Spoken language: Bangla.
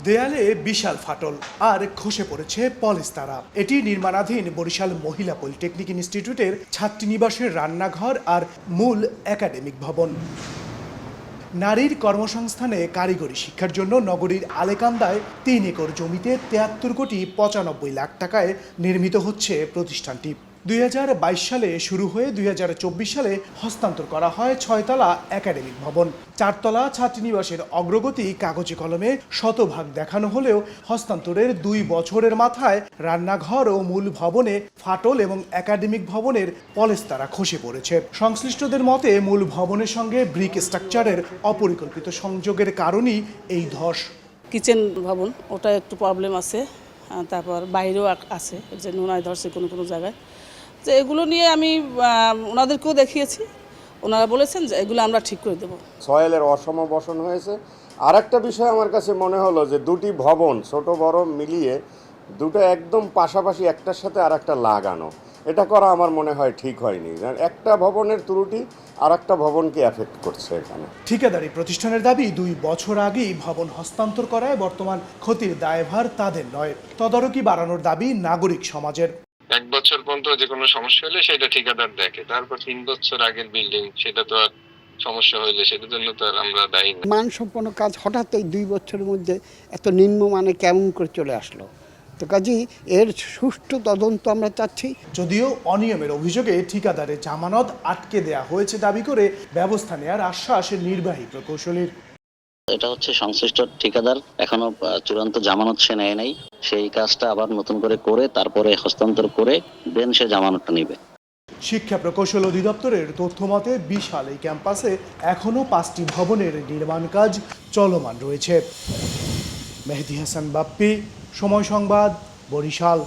দেয়ালে বিশাল ফাটল আর খসে পড়েছে পলেস্তারা। এটি নির্মাণাধীন বরিশাল মহিলা পলিটেকনিক ইনস্টিটিউটের ছাত্রীনিবাসের রান্নাঘর আর মূল একাডেমিক ভবন। নারীর কর্মসংস্থানে কারিগরি শিক্ষার জন্য নগরীর আলেকান্দায় ৩ একর জমিতে ৭৩ কোটি ৯৫ লাখ টাকায় নির্মিত হচ্ছে প্রতিষ্ঠানটি। ২০২২ সালে শুরু হয়ে ২০২৪ সালে হস্তান্তর করা হয় ৬তলা একাডেমিক ভবন। ৪তলা ছাত্রীনিবাসের অগ্রগতি কাগজে কলমে শতভাগ দেখানো হলেও হস্তান্তরের ২ বছরের মাথায় রান্নাঘর ও মূল ভবনে ফাটল এবং একাডেমিক ভবনের পলেস্তারা খসে পড়েছে। সংশ্লিষ্টদের মতে মূল ভবনের সঙ্গে ব্রিক স্ট্রাকচারের অপরিকল্পিত সংযোগের কারণেই এই ধস। কিচেন ভবন ওটা একটু প্রবলেম আছে, তারপর বাইরেও আছে যে নোনায় ধরছে কোনো কোনো জায়গায়। যে এগুলো নিয়ে আমি ওনাদেরকেও দেখিয়েছি, ওনারা বলেছেন যে এগুলো আমরা ঠিক করে দেবো। সয়েলের অসমবসন হয়েছে। আর একটা বিষয় আমার কাছে মনে হলো যে দুটি ভবন ছোট বড় মিলিয়ে দুটো একদম পাশাপাশি একটার সাথে আর একটা লাগানো, এটা করা আমার মনে হয় ঠিক হয়নি। একটা ভবনের ত্রুটি আর একটা ভবনকে এফেক্ট করছে এখানে। ঠিকাদারি প্রতিষ্ঠানের দাবি ২ বছর আগেই ভবন হস্তান্তর করায় বর্তমান ক্ষতির দায়ভার তাদের নয়। তদারকি বাড়ানোর দাবি নাগরিক সমাজের। ১ বছর পর্যন্ত যে কোনো সমস্যা হলে সেটা ঠিকাদার দেখে, তারপর ৩ বছর আগের বিল্ডিং সেটা তো আর সমস্যা হইলে সেটার জন্য তো আর আমরা দায়ী না। মানসম্পন্ন কাজ হঠাৎ এই ২ বছরের মধ্যে এত নিম্নমানে কেমন করে চলে আসলো? তো কাজেই এর সুষ্ঠু তদন্ত আমরা চাচ্ছি। যদিও অনিয়মের অভিযোগে ঠিকাদারের জামানত আটকে দেয়া হয়েছে দাবি করে ব্যবস্থা নেওয়ার আশ্বাস নির্বাহী প্রকৌশলীর। এটা হচ্ছে সংশ্লিষ্ট ঠিকাদার এখনো চূড়ান্ত জামানত সে নেয় নাই, সেই কাজটা আবার নতুন করে তারপরে হস্তান্তর করে দেন সে জামানতটা নেবে। শিক্ষা প্রকৌশল অধিদপ্তরের তথ্য মতে বিশাল এই ক্যাম্পাসে এখনও 5টি ভবনের নির্মাণ কাজ চলমান রয়েছে। মেহেদী হাসান বাপ্পি, সময় সংবাদ, বরিশাল।